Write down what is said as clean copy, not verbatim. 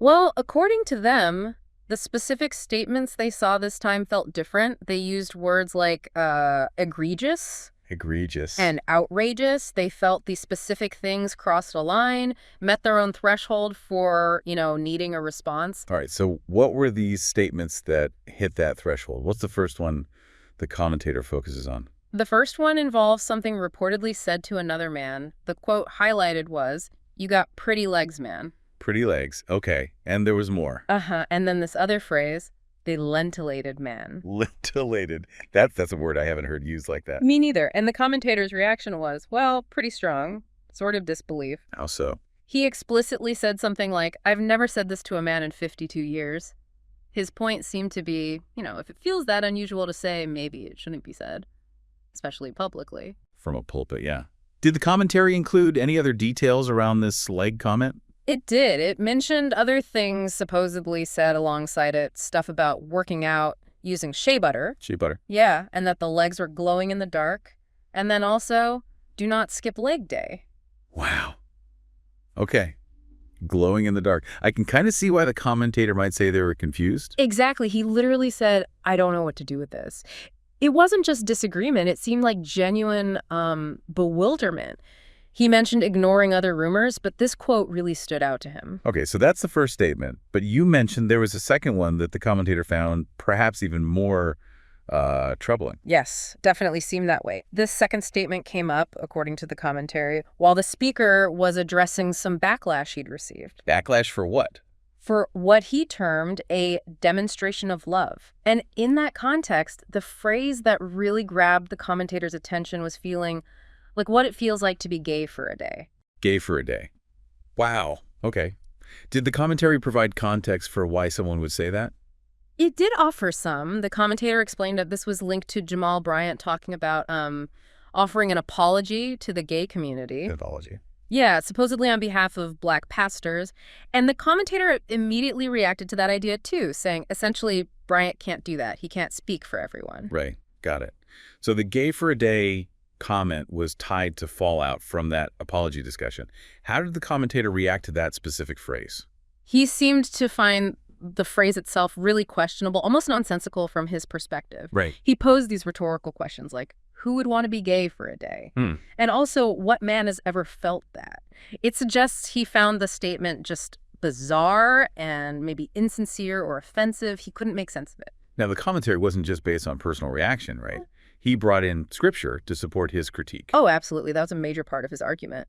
Well, according to them, the specific statements they saw this time felt different. They used words like egregious Egregious. and outrageous. They felt these specific things crossed a line, met their own threshold for, needing a response. All right, so what were these statements that hit that threshold? What's the first one the commentator focuses on? The first one involves something reportedly said to another man. The quote highlighted was, "You got pretty legs, man." Pretty legs. Okay, and there was more. Uh-huh. And then this other phrase, "they lentilated man." Lentilated. That's a word I haven't heard used like that. Me neither. And the commentator's reaction was, well, pretty strong, sort of disbelief. How so? He explicitly said something like, "I've never said this to a man in 52 years. His point seemed to be, if it feels that unusual to say, maybe it shouldn't be said, especially publicly. From a pulpit, yeah. Did the commentary include any other details around this leg comment? It did. It mentioned other things supposedly said alongside it, stuff about working out using shea butter. Shea butter. Yeah, and that the legs were glowing in the dark. And then also, do not skip leg day. Wow. Okay. Glowing in the dark. I can kind of see why the commentator might say they were confused. Exactly. He literally said, "I don't know what to do with this." It wasn't just disagreement. It seemed like genuine bewilderment. He mentioned ignoring other rumors, but this quote really stood out to him. Okay, so that's the first statement. But you mentioned there was a second one that the commentator found perhaps even more troubling. Yes, definitely seemed that way. This second statement came up, according to the commentary, while the speaker was addressing some backlash he'd received. Backlash for what? For what he termed a demonstration of love. And in that context, the phrase that really grabbed the commentator's attention was feeling like what it feels like to be gay for a day. Gay for a day. Wow. Okay. Did the commentary provide context for why someone would say that? It did offer some. The commentator explained that this was linked to Jamal Bryant talking about offering an apology to the gay community. An apology. Yeah, supposedly on behalf of Black pastors. And the commentator immediately reacted to that idea too, saying essentially Bryant can't do that. He can't speak for everyone. Right. Got it. So the gay for a day comment was tied to fallout from that apology discussion. How did the commentator react to that specific phrase? He seemed to find the phrase itself really questionable, almost nonsensical from his perspective. Right. He posed these rhetorical questions like, who would want to be gay for a day? And also, what man has ever felt that? It suggests he found the statement just bizarre and maybe insincere or offensive. He couldn't make sense of it. Now, the commentary wasn't just based on personal reaction, right? He brought in scripture to support his critique. Oh, absolutely. That was a major part of his argument.